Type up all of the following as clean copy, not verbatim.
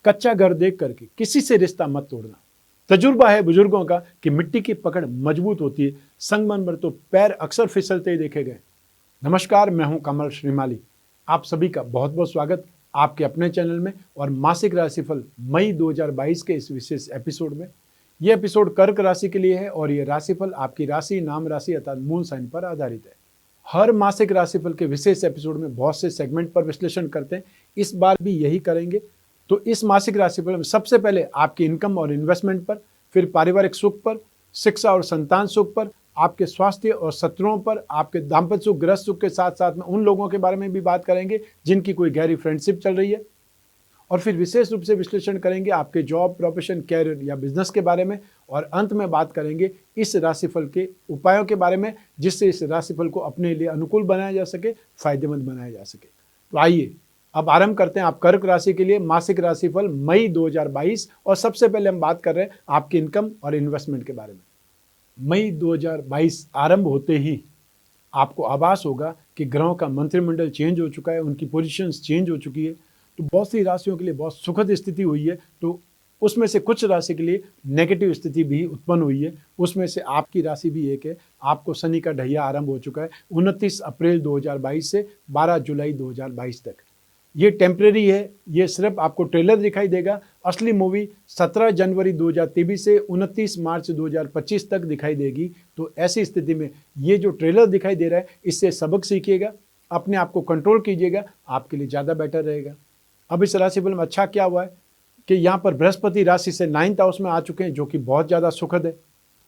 कच्चा घर देख करके किसी से रिश्ता मत तोड़ना। तजुर्बा है बुजुर्गों का कि मिट्टी की पकड़ मजबूत होती है, संगमरमर तो पैर अक्सर फिसलते ही देखे गए। नमस्कार, मैं हूं कमल श्रीमाली। आप सभी का बहुत बहुत स्वागत आपके अपने चैनल में और मासिक राशिफल मई 2022 के इस विशेष एपिसोड में। यह एपिसोड कर्क राशि के लिए है और यह राशिफल आपकी राशि, नाम राशि अर्थात मून साइन पर आधारित है। हर मासिक राशिफल के विशेष एपिसोड में बहुत से सेगमेंट पर विश्लेषण करते हैं, इस बार भी यही करेंगे। तो इस मासिक राशिफल में सबसे पहले आपकी इनकम और इन्वेस्टमेंट पर, फिर पारिवारिक सुख पर, शिक्षा और संतान सुख पर, आपके स्वास्थ्य और शत्रुओं पर, आपके दाम्पत्य सुख, गृहस्थ सुख के साथ साथ में उन लोगों के बारे में भी बात करेंगे जिनकी कोई गहरी फ्रेंडशिप चल रही है। और फिर विशेष रूप से विश्लेषण करेंगे आपके जॉब, प्रोफेशन, कैरियर या बिजनेस के बारे में। और अंत में बात करेंगे इस राशिफल के उपायों के बारे में, जिससे इस राशिफल को अपने लिए अनुकूल बनाया जा सके, फायदेमंद बनाया जा सके। तो आइए अब आरंभ करते हैं आप कर्क राशि के लिए मासिक राशिफल मई 2022। और सबसे पहले हम बात कर रहे हैं आपकी इनकम और इन्वेस्टमेंट के बारे में। मई 2022 आरंभ होते ही आपको आभास होगा कि ग्रहों का मंत्रिमंडल चेंज हो चुका है, उनकी पोजीशंस चेंज हो चुकी है। तो बहुत सी राशियों के लिए बहुत सुखद स्थिति हुई है, तो उसमें से कुछ राशि के लिए नेगेटिव स्थिति भी उत्पन्न हुई है। उसमें से आपकी राशि भी एक है। आपको शनि का ढैया आरंभ हो चुका है 29 अप्रैल 2022 से 12 जुलाई 2022 तक। ये टेम्परेरी है, ये सिर्फ आपको ट्रेलर दिखाई देगा। असली मूवी 17 जनवरी 2023 से 29 मार्च 2025 तक दिखाई देगी। तो ऐसी स्थिति में ये जो ट्रेलर दिखाई दे रहा है, इससे सबक सीखिएगा, अपने आप को कंट्रोल कीजिएगा, आपके लिए ज़्यादा बेटर रहेगा। अब इस राशिफल में अच्छा क्या हुआ है कि यहाँ पर बृहस्पति राशि से 9th हाउस में आ चुके हैं, जो कि बहुत ज़्यादा सुखद है,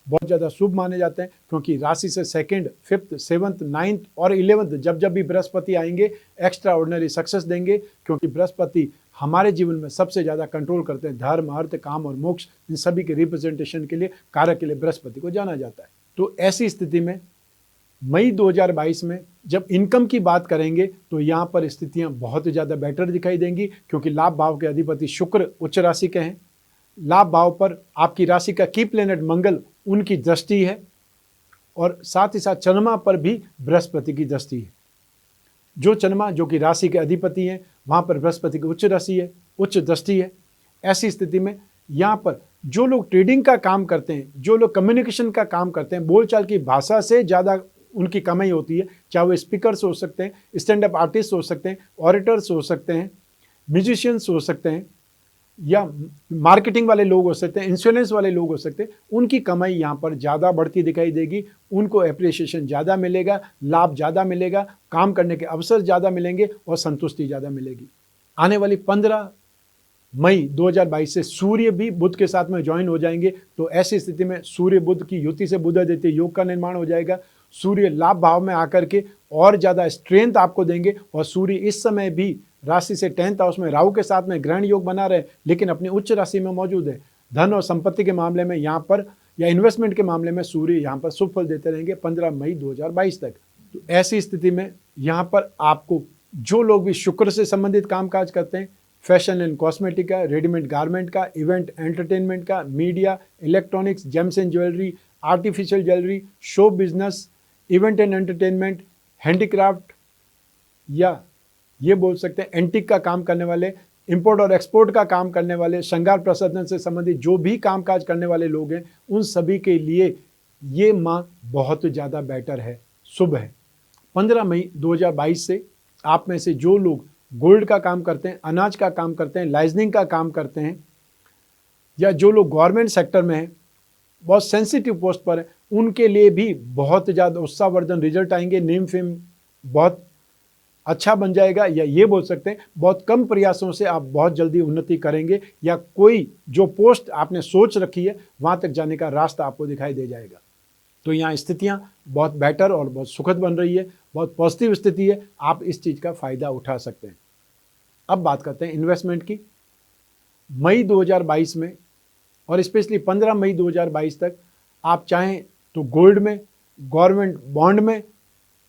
बहुत ज़्यादा शुभ माने जाते हैं। क्योंकि राशि से 2nd, 5th, 7th, 9th और 11th जब जब भी बृहस्पति आएंगे एक्स्ट्रा ऑर्डिनरी सक्सेस देंगे। क्योंकि बृहस्पति हमारे जीवन में सबसे ज़्यादा कंट्रोल करते हैं। धर्म, अर्थ, काम और मोक्ष, इन सभी के रिप्रेजेंटेशन के लिए, कारक के लिए बृहस्पति को जाना जाता है। तो ऐसी स्थिति में मई 2022 में जब इनकम की बात करेंगे तो यहाँ पर स्थितियाँ बहुत ज़्यादा बेटर दिखाई देंगी। क्योंकि लाभ भाव के अधिपति शुक्र उच्च राशि के हैं। लाभ भाव पर आपकी राशि का की प्लेनेट मंगल, उनकी दृष्टि है। और साथ ही साथ चंद्रमा पर भी बृहस्पति की दृष्टि है। जो चंद्रमा जो कि राशि के अधिपति हैं, वहाँ पर बृहस्पति की उच्च राशि है, उच्च दृष्टि है। ऐसी स्थिति में यहाँ पर जो लोग ट्रेडिंग का काम करते हैं, जो लोग कम्युनिकेशन का काम करते हैं, बोलचाल की भाषा से ज़्यादा उनकी कमाई होती है। चाहे वो स्पीकर्स हो सकते हैं, स्टैंड अप आर्टिस्ट हो सकते हैं, ऑरेटर्स हो सकते हैं, म्यूजिशियंस हो सकते हैं, या मार्केटिंग वाले लोग हो सकते हैं, इंश्योरेंस वाले लोग हो सकते हैं। उनकी कमाई यहाँ पर ज़्यादा बढ़ती दिखाई देगी। उनको एप्रिसिएशन ज़्यादा मिलेगा, लाभ ज़्यादा मिलेगा, काम करने के अवसर ज़्यादा मिलेंगे और संतुष्टि ज़्यादा मिलेगी। आने वाली 15 मई 2022 से सूर्य भी बुध के साथ में ज्वाइन हो जाएंगे। तो ऐसी स्थिति में सूर्य बुध की युति से बुधादित्य योग का निर्माण हो जाएगा। सूर्य लाभ भाव में आकर के और ज़्यादा स्ट्रेंथ आपको देंगे। और सूर्य इस समय भी राशि से 10th हाउस में राहु के साथ में ग्रहण योग बना रहे, लेकिन अपनी उच्च राशि में मौजूद है। धन और संपत्ति के मामले में यहाँ पर या इन्वेस्टमेंट के मामले में सूर्य यहाँ पर शुभ फल देते रहेंगे 15 मई 2022 तक। तो ऐसी स्थिति में यहाँ पर आपको जो लोग भी शुक्र से संबंधित कामकाज करते हैं, फैशन एंड कॉस्मेटिक का, रेडीमेड गारमेंट का, इवेंट एंटरटेनमेंट का, media, electronics, James and jewellery, artificial jewellery, show business, event and entertainment, handicraft, या ये बोल सकते हैं एंटिक का काम करने वाले, इंपोर्ट और एक्सपोर्ट का काम करने वाले, श्रृंगार प्रसाधन से संबंधित जो भी कामकाज करने वाले लोग हैं, उन सभी के लिए ये माह बहुत ज़्यादा बेटर है, शुभ है। 15 मई 2022 से आप में से जो लोग गोल्ड का काम करते हैं, अनाज का काम करते हैं, लाइजनिंग का काम करते हैं, या जो लोग गवर्नमेंट सेक्टर में हैं, बहुत सेंसिटिव पोस्ट पर है, उनके लिए भी बहुत ज़्यादा उत्साहवर्धन रिजल्ट आएंगे। नेम फेम बहुत अच्छा बन जाएगा, या ये बोल सकते हैं बहुत कम प्रयासों से आप बहुत जल्दी उन्नति करेंगे, या कोई जो पोस्ट आपने सोच रखी है वहाँ तक जाने का रास्ता आपको दिखाई दे जाएगा। तो यहाँ स्थितियाँ बहुत बेटर और बहुत सुखद बन रही है, बहुत पॉजिटिव स्थिति है। आप इस चीज़ का फ़ायदा उठा सकते हैं। अब बात करते हैं इन्वेस्टमेंट की। मई 2022 में और स्पेशली 15 मई 2022 तक आप चाहें तो गोल्ड में, गवर्नमेंट बॉन्ड में,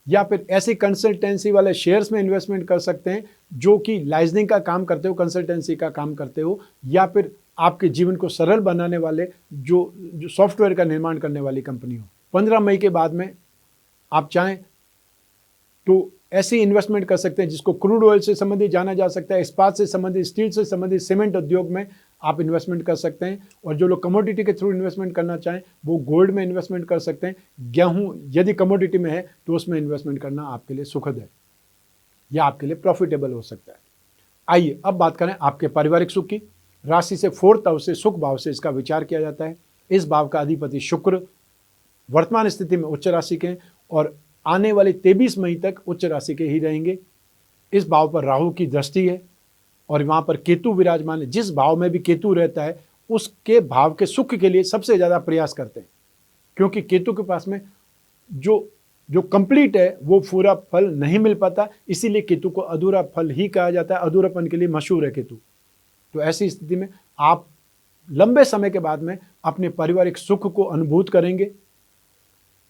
या फिर ऐसी कंसल्टेंसी वाले शेयर्स में इन्वेस्टमेंट कर सकते हैं जो कि लाइजनिंग का काम करते हो, कंसल्टेंसी का काम करते हो, या फिर आपके जीवन को सरल बनाने वाले जो सॉफ्टवेयर का निर्माण करने वाली कंपनी हो। 15 मई के बाद में आप चाहें तो ऐसी इन्वेस्टमेंट कर सकते हैं जिसको क्रूड ऑयल से संबंधित जाना जा सकता है, इस्पात से संबंधित, स्टील से संबंधित, सीमेंट उद्योग में आप इन्वेस्टमेंट कर सकते हैं। और जो लोग कमोडिटी के थ्रू इन्वेस्टमेंट करना चाहें वो गोल्ड में इन्वेस्टमेंट कर सकते हैं। गेहूं यदि कमोडिटी में है तो उसमें इन्वेस्टमेंट करना आपके लिए सुखद है या आपके लिए प्रॉफिटेबल हो सकता है। आइए अब बात करें आपके पारिवारिक सुख की। राशि से 4th हाउस से, सुख भाव से इसका विचार किया जाता है। इस भाव का अधिपति शुक्र वर्तमान स्थिति में उच्च राशि के हैं और आने वाले 23 मई तक उच्च राशि के ही रहेंगे। इस भाव पर राहु की दृष्टि है और वहां पर केतु विराजमान है। जिस भाव में भी केतु रहता है उसके भाव के सुख के लिए सबसे ज़्यादा प्रयास करते हैं, क्योंकि केतु के पास में जो कंप्लीट है वो पूरा फल नहीं मिल पाता, इसीलिए केतु को अधूरा फल ही कहा जाता है। अधूरापन के लिए मशहूर है केतु। तो ऐसी स्थिति में आप लंबे समय के बाद में अपने पारिवारिक सुख को अनुभूत करेंगे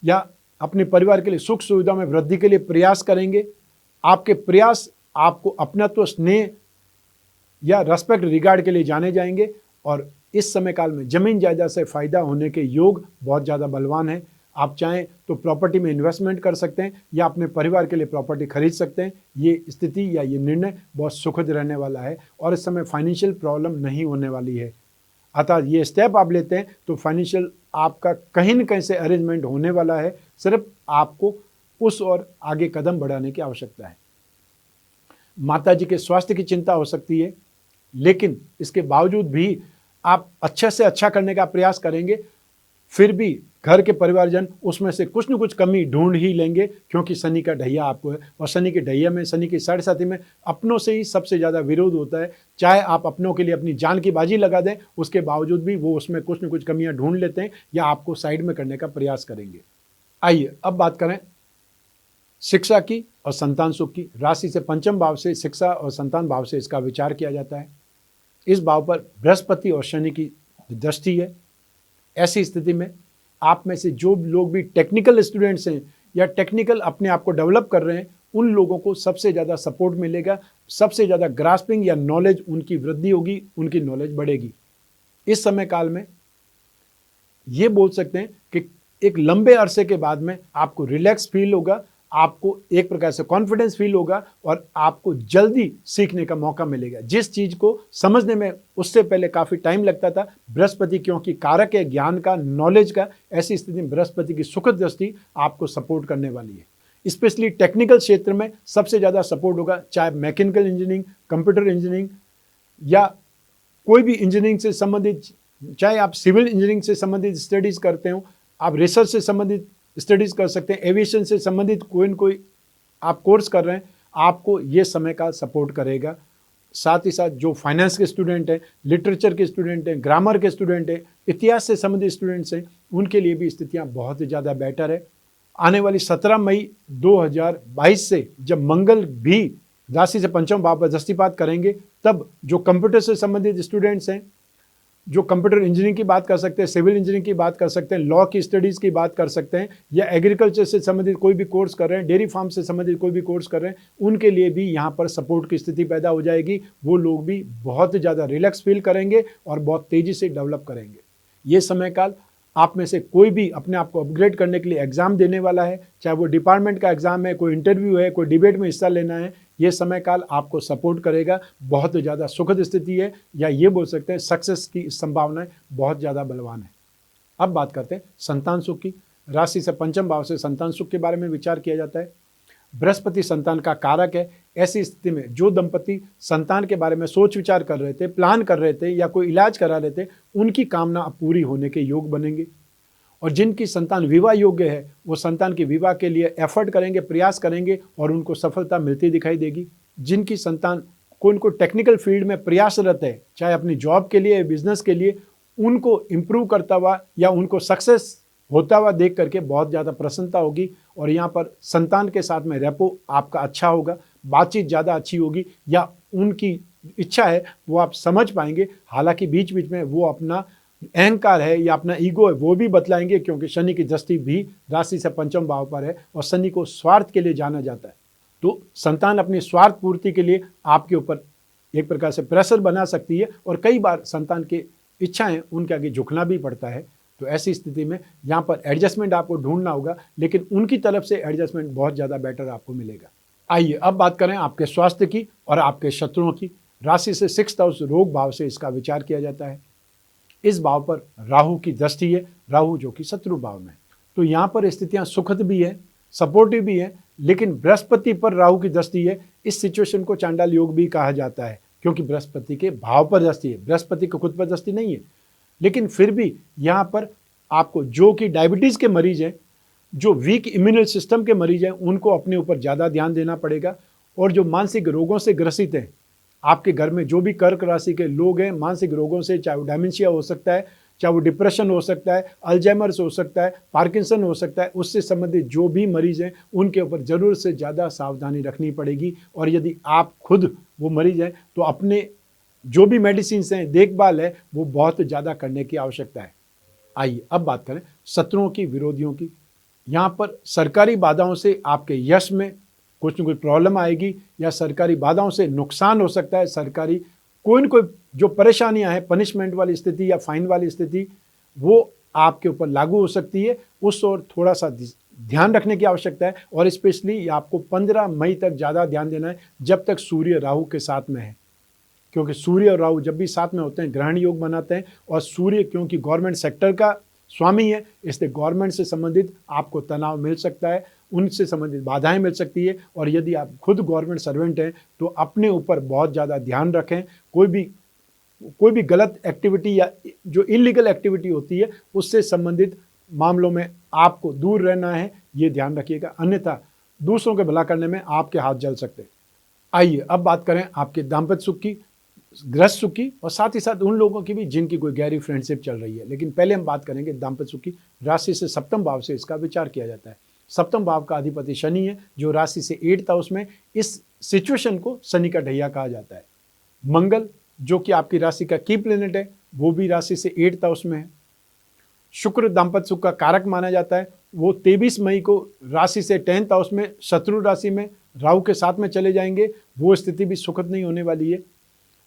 या अपने परिवार के लिए सुख सुविधा में वृद्धि के लिए प्रयास करेंगे। आपके प्रयास आपको अपनत्व, स्नेह या रेस्पेक्ट, रिगार्ड के लिए जाने जाएंगे और इस समय काल में जमीन जायदाद से फायदा होने के योग बहुत ज़्यादा बलवान है। आप चाहें तो प्रॉपर्टी में इन्वेस्टमेंट कर सकते हैं या अपने परिवार के लिए प्रॉपर्टी खरीद सकते हैं। ये स्थिति या ये निर्णय बहुत सुखद रहने वाला है और इस समय फाइनेंशियल प्रॉब्लम नहीं होने वाली है। अतः ये स्टेप आप लेते हैं तो फाइनेंशियल आपका कहीं न कहीं से अरेंजमेंट होने वाला है। सिर्फ आपको उस और आगे कदम बढ़ाने की आवश्यकता है। माता जी के स्वास्थ्य की चिंता हो सकती है, लेकिन इसके बावजूद भी आप अच्छे से अच्छा करने का प्रयास करेंगे। फिर भी घर के परिवारजन उसमें से कुछ न कुछ कमी ढूंढ ही लेंगे, क्योंकि शनि का ढैया आपको है और शनि के ढैया में, शनि की 7.5 में अपनों से ही सबसे ज़्यादा विरोध होता है। चाहे आप अपनों के लिए अपनी जान की बाजी लगा दें, उसके बावजूद भी वो उसमें कुछ न कुछ कमियां ढूंढ लेते हैं या आपको साइड में करने का प्रयास करेंगे। आइए अब बात करें शिक्षा की और संतान सुख की। राशि से 5th भाव से, शिक्षा और संतान भाव से इसका विचार किया जाता है। इस भाव पर बृहस्पति और शनि की दृष्टि है। ऐसी स्थिति में आप में से जो लोग भी टेक्निकल स्टूडेंट्स हैं या टेक्निकल अपने आप को डेवलप कर रहे हैं, उन लोगों को सबसे ज़्यादा सपोर्ट मिलेगा, सबसे ज़्यादा ग्रास्पिंग या नॉलेज उनकी वृद्धि होगी, उनकी नॉलेज बढ़ेगी। इस समय काल में ये बोल सकते हैं कि एक लंबे अरसे के बाद में आपको रिलैक्स फील होगा, आपको एक प्रकार से कॉन्फिडेंस फील होगा और आपको जल्दी सीखने का मौका मिलेगा। जिस चीज़ को समझने में उससे पहले काफ़ी टाइम लगता था, बृहस्पति क्योंकि कारक है ज्ञान का, नॉलेज का, ऐसी स्थिति में बृहस्पति की सुखद दृष्टि आपको सपोर्ट करने वाली है। स्पेशली टेक्निकल क्षेत्र में सबसे ज़्यादा सपोर्ट होगा, चाहे मैकेनिकल इंजीनियरिंग, कंप्यूटर इंजीनियरिंग या कोई भी इंजीनियरिंग से संबंधित, चाहे आप सिविल इंजीनियरिंग से संबंधित स्टडीज़ करते हो, आप रिसर्च से संबंधित स्टडीज़ कर सकते हैं, एविएशन से संबंधित कोई न कोई आप कोर्स कर रहे हैं, आपको ये समय का सपोर्ट करेगा। साथ ही साथ जो फाइनेंस के स्टूडेंट हैं, लिटरेचर के स्टूडेंट हैं, ग्रामर के स्टूडेंट हैं, इतिहास से संबंधित स्टूडेंट्स हैं, उनके लिए भी स्थितियाँ बहुत ज़्यादा बेटर है। आने वाली 17 मई 2022 से जब मंगल भी राशि से 5वें भाव पर दृष्टिपात करेंगे, तब जो कंप्यूटर से संबंधित स्टूडेंट्स हैं, जो कंप्यूटर इंजीनियरिंग की बात कर सकते हैं, सिविल इंजीनियरिंग की बात कर सकते हैं, लॉ की स्टडीज़ की बात कर सकते हैं या एग्रीकल्चर से संबंधित कोई भी कोर्स कर रहे हैं, डेयरी फार्म से संबंधित कोई भी कोर्स कर रहे हैं, उनके लिए भी यहाँ पर सपोर्ट की स्थिति पैदा हो जाएगी। वो लोग भी बहुत ज़्यादा रिलैक्स फील करेंगे और बहुत तेज़ी से डेवलप करेंगे। ये समय काल आप में से कोई भी अपने आप को अपग्रेड करने के लिए एग्ज़ाम देने वाला है, चाहे वो डिपार्टमेंट का एग्ज़ाम है, कोई इंटरव्यू है, कोई डिबेट में हिस्सा लेना है, ये समय काल आपको सपोर्ट करेगा। बहुत ज़्यादा सुखद स्थिति है या ये बोल सकते हैं सक्सेस की संभावनाएं बहुत ज़्यादा बलवान है। अब बात करते हैं संतान सुख की। राशि से 5वें भाव से संतान सुख के बारे में विचार किया जाता है। बृहस्पति संतान का कारक है। ऐसी स्थिति में जो दंपति संतान के बारे में सोच विचार कर रहे थे, प्लान कर रहे थे या कोई इलाज करा रहे थे, उनकी कामना अब पूरी होने के योग बनेंगे। और जिनकी संतान विवाह योग्य है, वो संतान के विवाह के लिए एफर्ट करेंगे, प्रयास करेंगे और उनको सफलता मिलती दिखाई देगी। जिनकी संतान को टेक्निकल फील्ड में प्रयासरत है, चाहे अपनी जॉब के लिए, बिजनेस के लिए, उनको इम्प्रूव करता हुआ या उनको सक्सेस होता हुआ देख करके बहुत ज़्यादा प्रसन्नता होगी। और यहाँ पर संतान के साथ में रेपो आपका अच्छा होगा, बातचीत ज़्यादा अच्छी होगी या उनकी इच्छा है वो आप समझ पाएंगे। हालांकि बीच बीच में वो अपना अहंकार है या अपना ईगो है वो भी बतलाएंगे, क्योंकि शनि की दृष्टि भी राशि से 5वें भाव पर है और शनि को स्वार्थ के लिए जाना जाता है। तो संतान अपनी स्वार्थ पूर्ति के लिए आपके ऊपर एक प्रकार से प्रेशर बना सकती है और कई बार संतान की इच्छाएं उनके आगे झुकना भी पड़ता है। तो ऐसी स्थिति में यहाँ पर एडजस्टमेंट आपको ढूंढना होगा, लेकिन उनकी तरफ से एडजस्टमेंट बहुत ज़्यादा बेटर आपको मिलेगा। आइए अब बात करें आपके स्वास्थ्य की और आपके शत्रुओं की। राशि से 6th हाउस रोग भाव से इसका विचार किया जाता है। इस भाव पर राहु की दृष्टि है, राहु जो कि शत्रु भाव में है। तो यहाँ पर स्थितियां सुखद भी है, सपोर्टिव भी है, लेकिन बृहस्पति पर राहु की दृष्टि है। इस सिचुएशन को चांडाल योग भी कहा जाता है, क्योंकि बृहस्पति के भाव पर दृष्टि है, बृहस्पति को खुद पर दृष्टि नहीं है। लेकिन फिर भी यहाँ पर आपको जो कि डायबिटीज के मरीज हैं, जो वीक इम्यूनल सिस्टम के मरीज हैं, उनको अपने ऊपर ज़्यादा ध्यान देना पड़ेगा। और जो मानसिक रोगों से ग्रसित हैं, आपके घर में जो भी कर्क राशि के लोग हैं मानसिक रोगों से, चाहे वो डायमेंशिया हो सकता है, चाहे वो डिप्रेशन हो सकता है, अल्जाइमर्स हो सकता है, पार्किंसन हो सकता है, उससे संबंधित जो भी मरीज हैं उनके ऊपर ज़रूरत से ज़्यादा सावधानी रखनी पड़ेगी। और यदि आप खुद वो मरीज हैं तो अपने जो भी मेडिसिन हैं, देखभाल है, वो बहुत ज़्यादा करने की आवश्यकता है। आइए अब बात करें शत्रुओं की, विरोधियों की। यहाँ पर सरकारी बाधाओं से आपके यश में कुछ न कुछ प्रॉब्लम आएगी, या सरकारी बाधाओं से नुकसान हो सकता है। सरकारी कोई न कोई जो परेशानियां हैं, पनिशमेंट वाली स्थिति या फाइन वाली स्थिति, वो आपके ऊपर लागू हो सकती है। उस ओर थोड़ा सा ध्यान रखने की आवश्यकता है। और स्पेशली आपको 15 मई तक ज़्यादा ध्यान देना है, जब तक सूर्य राहु के साथ में है। क्योंकि सूर्य और राहु जब भी साथ में होते हैं ग्रहण योग बनाते हैं। और सूर्य क्योंकि गवर्नमेंट सेक्टर का स्वामी है, इसलिए गवर्नमेंट से संबंधित आपको तनाव मिल सकता है, उनसे संबंधित बाधाएं मिल सकती है। और यदि आप खुद गवर्नमेंट सर्वेंट हैं तो अपने ऊपर बहुत ज़्यादा ध्यान रखें। कोई भी गलत एक्टिविटी या जो इलीगल एक्टिविटी होती है उससे संबंधित मामलों में आपको दूर रहना है, ये ध्यान रखिएगा, अन्यथा दूसरों के भला करने में आपके हाथ जल सकते हैं। आइए अब बात करें आपके दाम्पत्य सुख की, गृहस्थ सुख की, और साथ ही साथ उन लोगों की भी जिनकी कोई गहरी फ्रेंडशिप चल रही है। लेकिन पहले हम बात करेंगे दाम्पत्य सुख की। राशि से 7वें भाव से इसका विचार किया जाता है। 7वें भाव का अधिपति शनि है, जो राशि से 8th हाउस में। इस सिचुएशन को शनि का ढैया कहा जाता है। मंगल जो कि आपकी राशि का की प्लेनेट है, वो भी राशि से 8th हाउस में है। शुक्र दाम्पत्य सुख का कारक माना जाता है। वो 23 मई को राशि से 10th हाउस में शत्रु राशि में राहु के साथ में चले जाएंगे। वो स्थिति भी सुखद नहीं होने वाली है।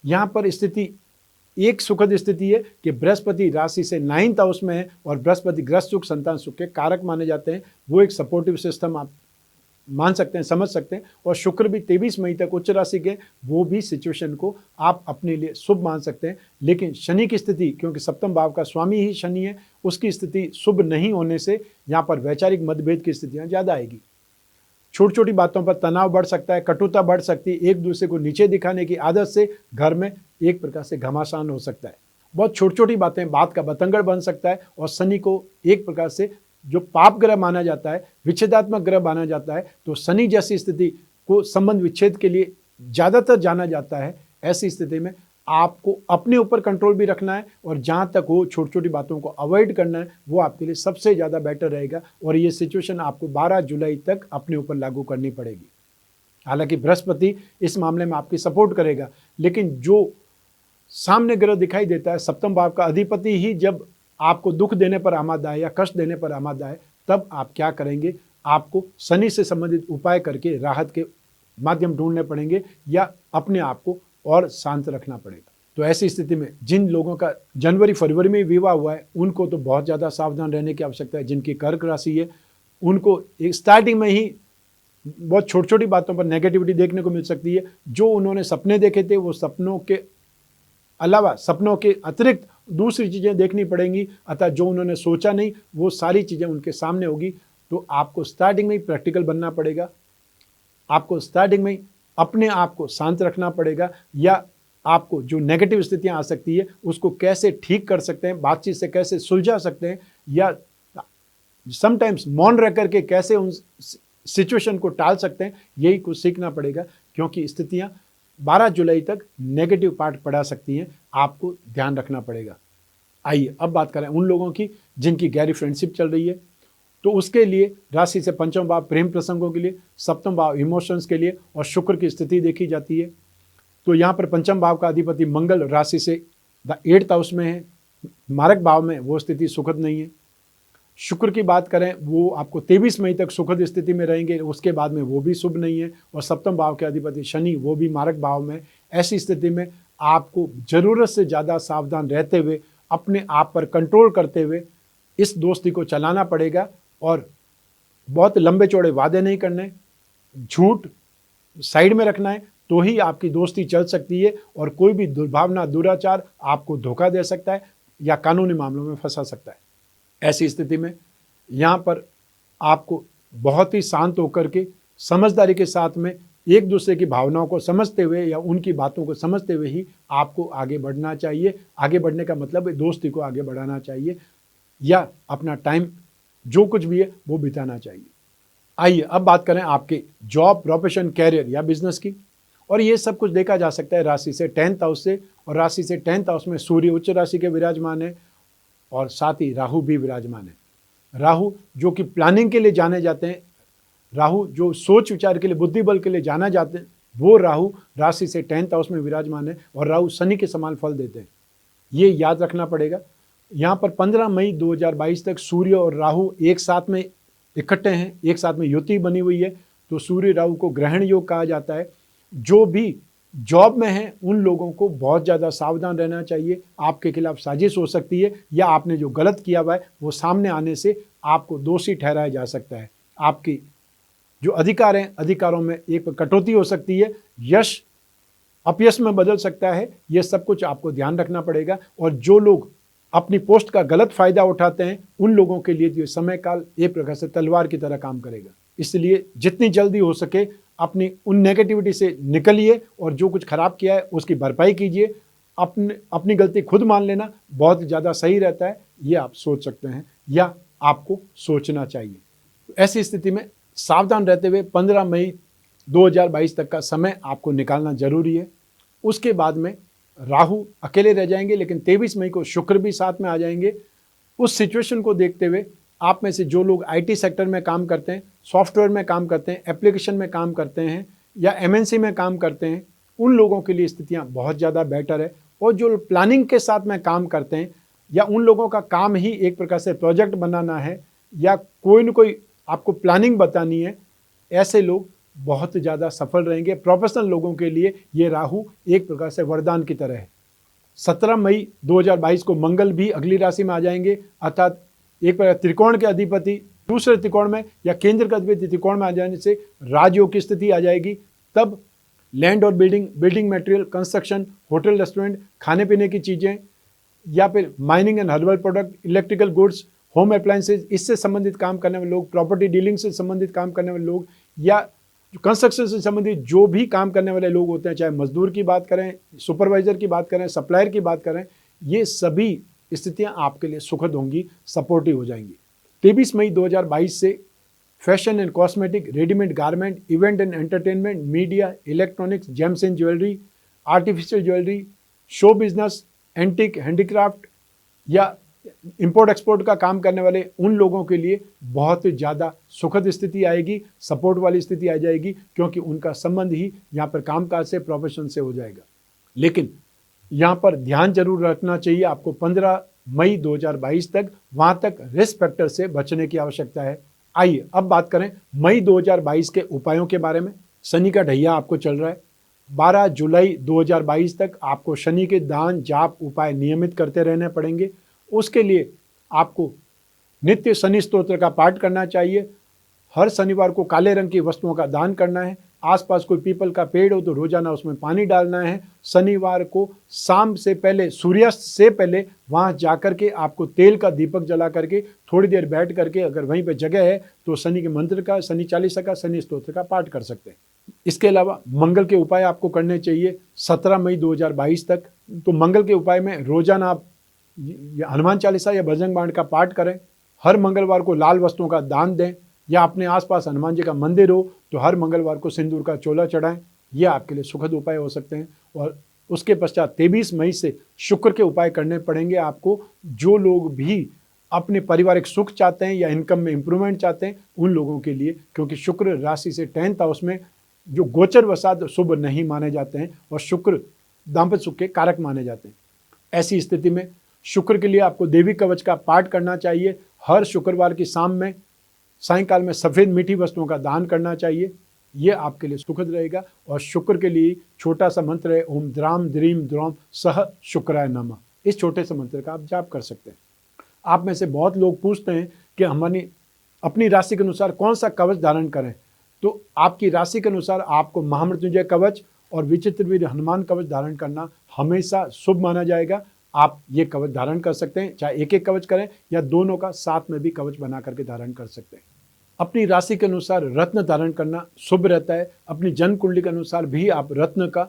यहाँ पर स्थिति एक सुखद स्थिति है कि बृहस्पति राशि से 9th हाउस में है, और बृहस्पति गृहस्थ सुख, संतान सुख के कारक माने जाते हैं। वो एक सपोर्टिव सिस्टम आप मान सकते हैं, समझ सकते हैं। और शुक्र भी 23 मई तक उच्च राशि के, वो भी सिचुएशन को आप अपने लिए शुभ मान सकते हैं। लेकिन शनि की स्थिति, क्योंकि 7वें भाव का स्वामी ही शनि है, उसकी स्थिति शुभ नहीं होने से यहाँ पर वैचारिक मतभेद की स्थितियाँ ज़्यादा आएगी। छोटी छोटी बातों पर तनाव बढ़ सकता है, कटुता बढ़ सकती है, एक दूसरे को नीचे दिखाने की आदत से घर में एक प्रकार से घमासान हो सकता है। बहुत छोटी छोटी बातें बात का बतंगड़ बन सकता है। और शनि को एक प्रकार से जो पाप ग्रह माना जाता है, विच्छेदात्मक ग्रह माना जाता है, तो शनि जैसी स्थिति को संबंध विच्छेद के लिए ज़्यादातर जाना जाता है। ऐसी स्थिति में आपको अपने ऊपर कंट्रोल भी रखना है, और जहाँ तक हो छोटी छोटी बातों को अवॉइड करना है, वो आपके लिए सबसे ज़्यादा बेटर रहेगा। और ये सिचुएशन आपको 12 जुलाई तक अपने ऊपर लागू करनी पड़ेगी। हालांकि बृहस्पति इस मामले में आपकी सपोर्ट करेगा, लेकिन जो सामने ग्रह दिखाई देता है 7वें भाव का अधिपति ही जब आपको दुख देने पर आमादा है या कष्ट देने पर आमादा है, तब आप क्या करेंगे? आपको शनि से संबंधित उपाय करके राहत के माध्यम ढूंढने पड़ेंगे, या अपने आप को और शांत रखना पड़ेगा। तो ऐसी स्थिति में जिन लोगों का जनवरी फरवरी में विवाह हुआ है, उनको तो बहुत ज़्यादा सावधान रहने की आवश्यकता है। जिनकी कर्क राशि है, उनको स्टार्टिंग में ही बहुत छोटी छोटी बातों पर नेगेटिविटी देखने को मिल सकती है। जो उन्होंने सपने देखे थे, वो सपनों के अलावा, सपनों के अतिरिक्त दूसरी चीज़ें देखनी पड़ेंगी। अतः जो उन्होंने सोचा नहीं, वो सारी चीज़ें उनके सामने होगी। तो आपको स्टार्टिंग में ही प्रैक्टिकल बनना पड़ेगा। आपको स्टार्टिंग में अपने आप को शांत रखना पड़ेगा, या आपको जो नेगेटिव स्थितियां आ सकती है उसको कैसे ठीक कर सकते हैं, बातचीत से कैसे सुलझा सकते हैं, या समटाइम्स मौन रह करके कैसे उन सिचुएशन को टाल सकते हैं, यही कुछ सीखना पड़ेगा। क्योंकि स्थितियां 12 जुलाई तक नेगेटिव पार्ट पड़ा सकती हैं, आपको ध्यान रखना पड़ेगा। आइए अब बात करें उन लोगों की जिनकी गहरी फ्रेंडशिप चल रही है। तो उसके लिए राशि से 5वां भाव प्रेम प्रसंगों के लिए, 7वां भाव इमोशंस के लिए, और शुक्र की स्थिति देखी जाती है। तो यहाँ पर 5वां भाव का अधिपति मंगल राशि से 8th हाउस में है, मारक भाव में, वो स्थिति सुखद नहीं है। शुक्र की बात करें, वो आपको 23 मई तक सुखद स्थिति में रहेंगे, उसके बाद में वो भी शुभ नहीं है। और 7वें भाव के अधिपति शनि, वो भी मारक भाव में। ऐसी स्थिति में आपको ज़रूरत से ज़्यादा सावधान रहते हुए, अपने आप पर कंट्रोल करते हुए इस दोस्ती को चलाना पड़ेगा। और बहुत लंबे चौड़े वादे नहीं करने, झूठ साइड में रखना है, तो ही आपकी दोस्ती चल सकती है। और कोई भी दुर्भावना, दुराचार आपको धोखा दे सकता है या कानूनी मामलों में फंसा सकता है। ऐसी स्थिति में यहाँ पर आपको बहुत ही शांत होकर के समझदारी के साथ में एक दूसरे की भावनाओं को समझते हुए या उनकी बातों को समझते हुए ही आपको आगे बढ़ना चाहिए। आगे बढ़ने का मतलब है दोस्ती को आगे बढ़ाना चाहिए या अपना टाइम जो कुछ भी है वो बिताना चाहिए। आइए अब बात करें आपके जॉब, प्रोफेशन, कैरियर या बिजनेस की। और ये सब कुछ देखा जा सकता है राशि से 10th हाउस से, और राशि से 10th हाउस में सूर्य उच्च राशि के विराजमान है और साथ ही राहु भी विराजमान है। राहु जो कि प्लानिंग के लिए जाने जाते हैं, राहु जो सोच विचार के लिए, बुद्धि बल के लिए जाना जाते हैं, वो राहु राशि से 10th हाउस में विराजमान है और राहु शनि के समान फल देते हैं। ये याद रखना पड़ेगा। यहाँ पर 15 मई 2022 तक सूर्य और राहु एक साथ में इकट्ठे हैं, एक साथ में युति बनी हुई है, तो सूर्य राहु को ग्रहण योग कहा जाता है। जो भी जॉब में है उन लोगों को बहुत ज़्यादा सावधान रहना चाहिए। आपके खिलाफ साजिश हो सकती है या आपने जो गलत किया हुआ है वो सामने आने से आपको दोषी ठहराया जा सकता है। आपकी जो अधिकार हैं, अधिकारों में एक कटौती हो सकती है, यश अपयश में बदल सकता है। ये सब कुछ आपको ध्यान रखना पड़ेगा। और जो लोग अपनी पोस्ट का गलत फायदा उठाते हैं उन लोगों के लिए ये समय काल एक प्रकार से तलवार की तरह काम करेगा। इसलिए जितनी जल्दी हो सके अपनी उन नेगेटिविटी से निकलिए और जो कुछ खराब किया है उसकी भरपाई कीजिए। अपनी गलती खुद मान लेना बहुत ज़्यादा सही रहता है, ये आप सोच सकते हैं या आपको सोचना चाहिए। ऐसी स्थिति में सावधान रहते हुए 15 मई 2022 तक का समय आपको निकालना जरूरी है। उसके बाद में राहु अकेले रह जाएंगे, लेकिन 23 मई को शुक्र भी साथ में आ जाएंगे। उस सिचुएशन को देखते हुए आप में से जो लोग आईटी सेक्टर में काम करते हैं, सॉफ्टवेयर में काम करते हैं, एप्लीकेशन में काम करते हैं या एमएनसी में काम करते हैं, उन लोगों के लिए स्थितियां बहुत ज़्यादा बेटर है। और जो प्लानिंग के साथ में काम करते हैं या उन लोगों का काम ही एक प्रकार से प्रोजेक्ट बनाना है या कोई न कोई आपको प्लानिंग बतानी है, ऐसे लोग बहुत ज़्यादा सफल रहेंगे। प्रोफेशनल लोगों के लिए ये राहु एक प्रकार से वरदान की तरह है। 17 मई 2022 को मंगल भी अगली राशि में आ जाएंगे, अर्थात एक प्रकार त्रिकोण के अधिपति दूसरे त्रिकोण में या केंद्र का अधिपति त्रिकोण में आ जाने से राजयोग की स्थिति आ जाएगी। तब लैंड और building material, construction, hotel, restaurant, खाने पीने की चीज़ें या फिर mining and herbal product, electrical goods, home appliances, इससे संबंधित काम करने वाले लोग, प्रॉपर्टी डीलिंग से संबंधित काम करने वाले लोग या कंस्ट्रक्शन से संबंधित जो भी काम करने वाले लोग होते हैं, चाहे मजदूर की बात करें, सुपरवाइजर की बात करें, सप्लायर की बात करें, ये सभी स्थितियां आपके लिए सुखद होंगी, सपोर्टिव हो जाएंगी। 23 मई 2022 से fashion and cosmetic, readymade garment, event and entertainment, media, electronics, James and jewellery, artificial jewellery, show business, antique, handicraft या इंपोर्ट एक्सपोर्ट का काम करने वाले उन लोगों के लिए बहुत ज़्यादा सुखद स्थिति आएगी, सपोर्ट वाली स्थिति आ जाएगी, क्योंकि उनका संबंध ही यहाँ पर कामकाज से, प्रोफेशन से हो जाएगा। लेकिन यहाँ पर ध्यान जरूर रखना चाहिए आपको 15 मई 2022 तक, वहाँ तक रिस्क फैक्टर से बचने की आवश्यकता है। आइए अब बात करें मई 2022 के उपायों के बारे में। शनि का ढैया आपको चल रहा है। 12 जुलाई 2022 तक आपको शनि के दान, जाप, उपाय नियमित करते रहने पड़ेंगे। उसके लिए आपको नित्य शनि स्तोत्र का पाठ करना चाहिए। हर शनिवार को काले रंग की वस्तुओं का दान करना है। आसपास कोई पीपल का पेड़ हो तो रोजाना उसमें पानी डालना है। शनिवार को शाम से पहले, सूर्यास्त से पहले वहां जाकर के आपको तेल का दीपक जला करके थोड़ी देर बैठ करके, अगर वहीं पे जगह है तो शनि के मंत्र का, शनि चालीसा का, शनि स्तोत्र का पाठ कर सकते हैं। इसके अलावा मंगल के उपाय आपको करने चाहिए 17 मई 2022 तक। तो मंगल के उपाय में रोजाना आप हनुमान चालीसा या बजरंग बाण का पाठ करें। हर मंगलवार को लाल वस्तुओं का दान दें या अपने आसपास हनुमान जी का मंदिर हो तो हर मंगलवार को सिंदूर का चोला चढ़ाएं। ये आपके लिए सुखद उपाय हो सकते हैं। और उसके पश्चात 23 मई से शुक्र के उपाय करने पड़ेंगे आपको। जो लोग भी अपने पारिवारिक सुख चाहते हैं या इनकम में इंप्रूवमेंट चाहते हैं उन लोगों के लिए, क्योंकि शुक्र राशि से 10th हाउस में जो गोचर वसात शुभ नहीं माने जाते हैं और शुक्र दाम्पत्य सुख के कारक माने जाते हैं। ऐसी स्थिति में शुक्र के लिए आपको देवी कवच का पाठ करना चाहिए। हर शुक्रवार की शाम में, सायंकाल में सफ़ेद मीठी वस्तुओं का दान करना चाहिए। ये आपके लिए सुखद रहेगा। और शुक्र के लिए छोटा सा मंत्र है, ओम द्राम द्रीम द्रोम सह शुक्राय नमः। इस छोटे से मंत्र का आप जाप कर सकते हैं। आप में से बहुत लोग पूछते हैं कि हमारी अपनी राशि के अनुसार कौन सा कवच धारण करें। तो आपकी राशि के अनुसार आपको महामृत्युंजय कवच और विचित्र वीर हनुमान कवच धारण करना हमेशा शुभ माना जाएगा। आप ये कवच धारण कर सकते हैं, चाहे एक एक कवच करें या दोनों का साथ में भी कवच बना करके धारण कर सकते हैं। अपनी राशि के अनुसार रत्न धारण करना शुभ रहता है। अपनी जन्म कुंडली के अनुसार भी आप रत्न का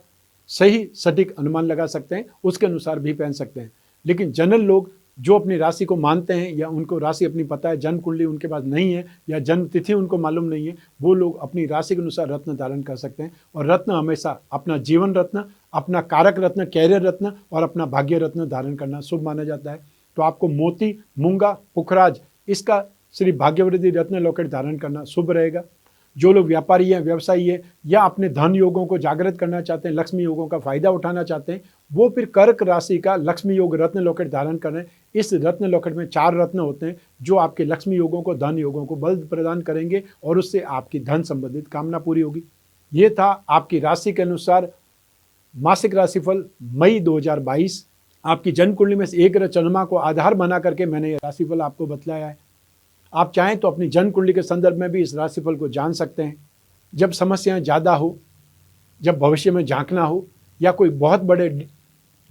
सही सटीक अनुमान लगा सकते हैं, उसके अनुसार भी पहन सकते हैं। लेकिन जनरल लोग जो अपनी राशि को मानते हैं या उनको राशि अपनी पता है, जन्म कुंडली उनके पास नहीं है या जन्म तिथि उनको मालूम नहीं है, वो लोग अपनी राशि के अनुसार रत्न धारण कर सकते हैं। और रत्न हमेशा अपना जीवन रत्न, अपना कारक रत्न, कैरियर रत्न और अपना भाग्य रत्न धारण करना शुभ माना जाता है। तो आपको मोती, मूंगा, पुखराज इसका श्री भाग्यवृद्धि रत्न लॉकेट धारण करना शुभ रहेगा। जो लोग व्यापारी हैं, व्यवसायी है या अपने धन योगों को जागृत करना चाहते हैं, लक्ष्मी योगों का फायदा उठाना चाहते हैं, वो फिर कर्क राशि का लक्ष्मी योग रत्न लॉकेट धारण करें। इस रत्न लॉकेट में 4 रत्न होते हैं जो आपके लक्ष्मी योगों को, धन योगों को बल प्रदान करेंगे और उससे आपकी धन संबंधित कामना पूरी होगी। ये था आपकी राशि के अनुसार मासिक राशिफल मई 2022। आपकी जन्म कुंडली में से एक ग्रह चंद्रमा को आधार बना करके मैंने ये राशिफल आपको बतलाया है। आप चाहें तो अपनी जन्म कुंडली के संदर्भ में भी इस राशिफल को जान सकते हैं। जब समस्याएं ज़्यादा हो, जब भविष्य में झांकना हो या कोई बहुत बड़े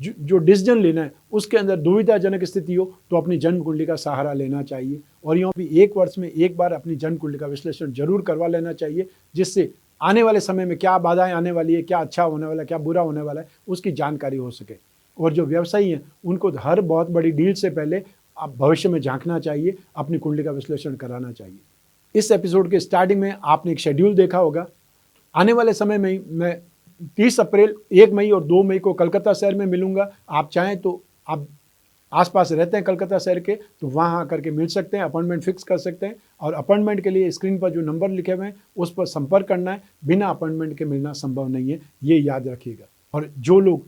जो डिसीजन लेना है उसके अंदर दुविधाजनक स्थिति हो, तो अपनी जन्म कुंडली का सहारा लेना चाहिए। और यूँ भी 1 वर्ष में एक बार अपनी जन्म कुंडली का विश्लेषण जरूर करवा लेना चाहिए, जिससे आने वाले समय में क्या बाधाएं आने वाली है, क्या अच्छा होने वाला है, क्या बुरा होने वाला है, उसकी जानकारी हो सके। और जो व्यवसायी हैं उनको हर बहुत बड़ी डील से पहले आप भविष्य में झांकना चाहिए, अपनी कुंडली का विश्लेषण कराना चाहिए। इस एपिसोड के स्टार्टिंग में आपने एक शेड्यूल देखा होगा। आने वाले समय में मैं 30 अप्रैल, 1 मई और 2 मई को कलकत्ता शहर में मिलूंगा। आप चाहें तो आप आसपास रहते हैं कलकत्ता शहर के, तो वहाँ आकर के मिल सकते हैं, अपॉइंटमेंट फिक्स कर सकते हैं। और अपॉइंटमेंट के लिए स्क्रीन पर जो नंबर लिखे हुए हैं उस पर संपर्क करना है। बिना अपॉइंटमेंट के मिलना संभव नहीं है, ये याद रखिएगा। और जो लोग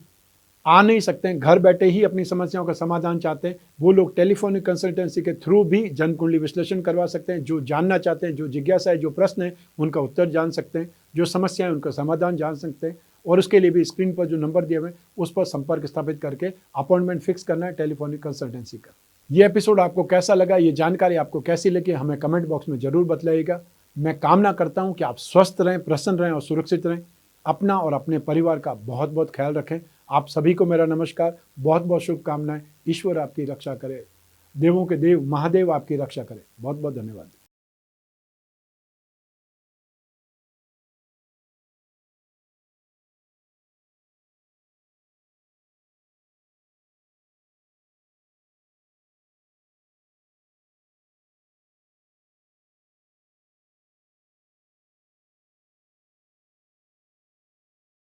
आ नहीं सकते हैं, घर बैठे ही अपनी समस्याओं का समाधान चाहते हैं, वो लोग टेलीफोनिक कंसल्टेंसी के थ्रू भी जन्म कुंडली विश्लेषण करवा सकते हैं। जो जानना चाहते हैं, जो जिज्ञासा है, जो प्रश्न है, उनका उत्तर जान सकते हैं, जो समस्या है उनका समाधान जान सकते हैं। और उसके लिए भी स्क्रीन पर जो नंबर दिए हुए हैं उस पर संपर्क स्थापित करके अपॉइंटमेंट फिक्स करना है टेलीफोनिक कंसल्टेंसी का। ये एपिसोड आपको कैसा लगा, ये जानकारी आपको कैसी लगी, हमें कमेंट बॉक्स में जरूर बतलाइएगा। मैं कामना करता हूँ कि आप स्वस्थ रहें, प्रसन्न रहें और सुरक्षित रहें। अपना और अपने परिवार का बहुत बहुत ख्याल रखें। आप सभी को मेरा नमस्कार, बहुत बहुत शुभकामनाएं। ईश्वर आपकी रक्षा करे, देवों के देव महादेव आपकी रक्षा करे। बहुत बहुत धन्यवाद।